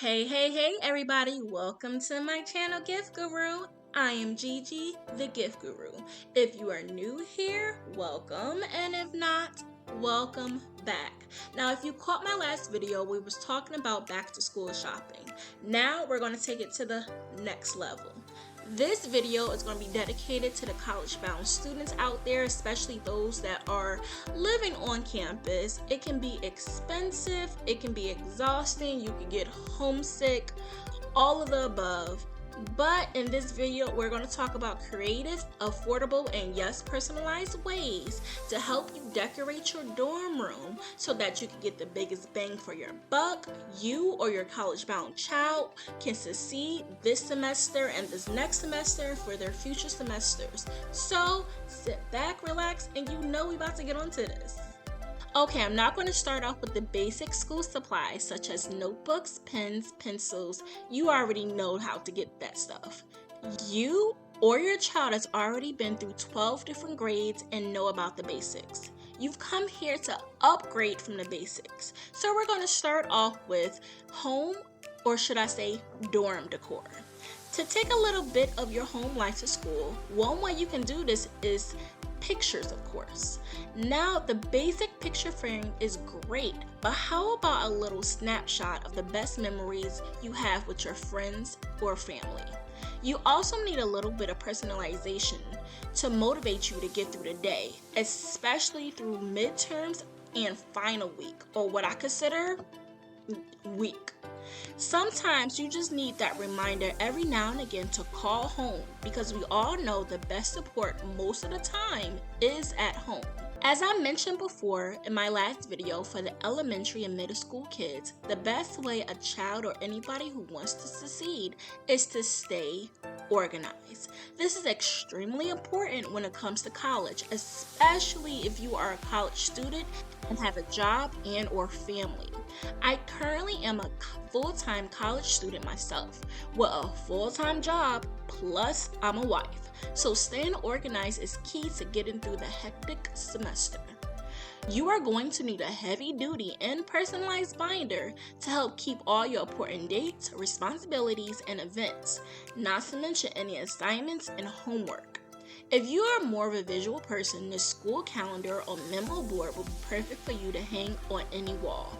Hey everybody, welcome to my channel Gift Guru. I am Gigi, the Gift Guru. If you are new here, welcome, and if not, welcome back. Now, if you caught my last video, we was talking about back to school shopping. Now we're going to take it to the next level. This video is going to be dedicated to the college-bound students out there, especially those that are living on campus. It can be expensive, it can be exhausting, you can get homesick, all of the above. But in this video, we're going to talk about creative, affordable, and yes, personalized ways to help you decorate your dorm room so that you can get the biggest bang for your buck. You or your college-bound child can succeed this semester and this next semester for their future semesters. So sit back, relax, and you know we about to get onto this. Okay, I'm not going to start off with the basic school supplies such as notebooks, pens, pencils. You already know how to get that stuff. You or your child has already been through 12 different grades and know about the basics. You've come here to upgrade from the basics. So we're going to start off with home, or should I say dorm decor. To take a little bit of your home life to school, one way you can do this is pictures, of course. Now, the basic picture frame is great, but how about a little snapshot of the best memories you have with your friends or family? You also need a little bit of personalization to motivate you to get through the day, especially through midterms and final week, or what I consider week. Sometimes you just need that reminder every now and again to call home, because we all know the best support most of the time is at home. As I mentioned before in my last video, for the elementary and middle school kids, the best way a child or anybody who wants to succeed is to stay organized. This is extremely important when it comes to college, especially if you are a college student and have a job and or family. I currently am a full-time college student myself with a full-time job, plus I'm a wife. So staying organized is key to getting through the hectic semester. You are going to need a heavy-duty and personalized binder to help keep all your important dates, responsibilities, and events, not to mention any assignments and homework. If you are more of a visual person, the school calendar or memo board will be perfect for you to hang on any wall.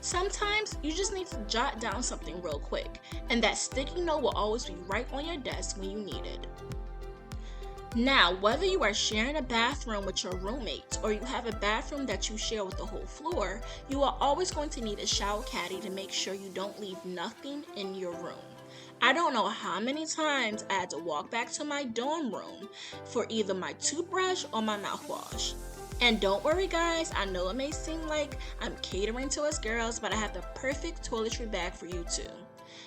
Sometimes you just need to jot down something real quick, and that sticky note will always be right on your desk when you need it. Now, whether you are sharing a bathroom with your roommates or you have a bathroom that you share with the whole floor, you are always going to need a shower caddy to make sure you don't leave nothing in your room. I don't know how many times I had to walk back to my dorm room for either my toothbrush or my mouthwash. And don't worry guys, I know it may seem like I'm catering to us girls, but I have the perfect toiletry bag for you too.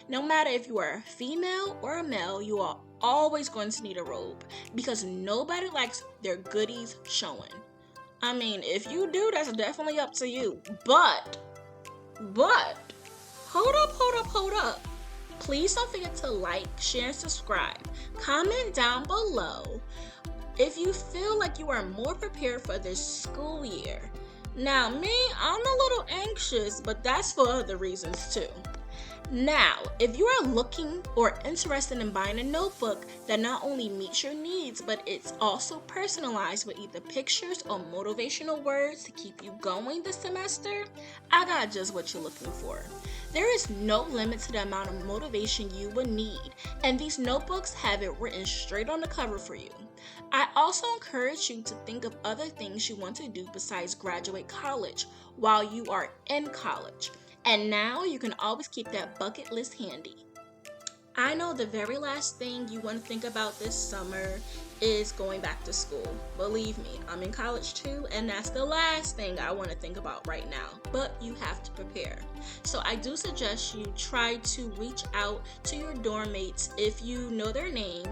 No matter if you are a female or a male, you are always going to need a robe, because nobody likes their goodies showing. I mean, if you do, that's definitely up to you. But, hold up. Please don't forget to like, share, and subscribe. Comment down below if you feel like you are more prepared for this school year. Now, me, I'm a little anxious, but that's for other reasons too. Now, if you are looking or interested in buying a notebook that not only meets your needs, but it's also personalized with either pictures or motivational words to keep you going this semester, I got just what you're looking for. There is no limit to the amount of motivation you will need, and these notebooks have it written straight on the cover for you. I also encourage you to think of other things you want to do besides graduate college while you are in college. And now you can always keep that bucket list handy. I know the very last thing you want to think about this summer is going back to school. Believe me, I'm in college too, and that's the last thing I want to think about right now. But you have to prepare. So I do suggest you try to reach out to your dorm mates if you know their name.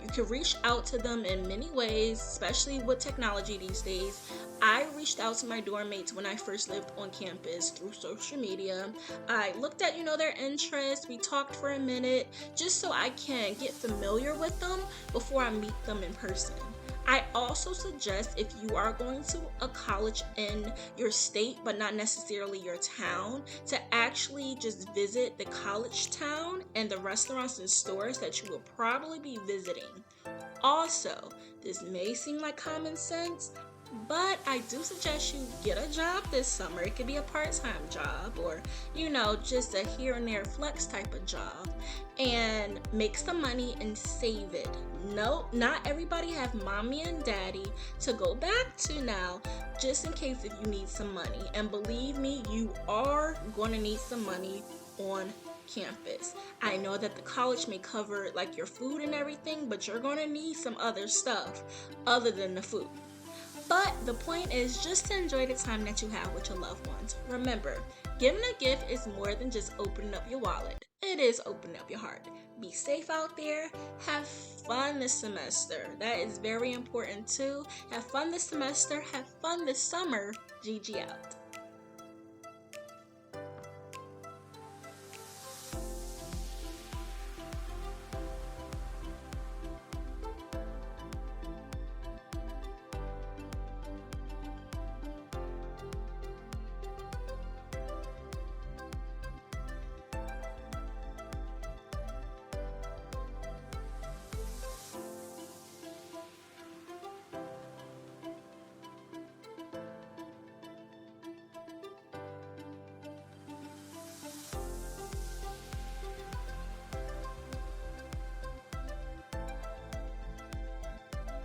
You can reach out to them in many ways, especially with technology these days. I reached out to my dorm mates when I first lived on campus through social media. I looked at, their interests. We talked for a minute just so I can get familiar with them before I meet them in person. I also suggest, if you are going to a college in your state but not necessarily your town, to actually just visit the college town and the restaurants and stores that you will probably be visiting. Also, this may seem like common sense, but I do suggest you get a job this summer. It could be a part-time job, or just a here and there flex type of job, and make some money and save it. No, not everybody have mommy and daddy to go back to now, just in case if you need some money. And believe me, you are going to need some money on campus. I know that the college may cover like your food and everything, but you're going to need some other stuff other than the food. But the point is just to enjoy the time that you have with your loved ones. Remember, giving a gift is more than just opening up your wallet. It is opening up your heart. Be safe out there. Have fun this semester. That is very important too. Have fun this semester. Have fun this summer. Gigi out.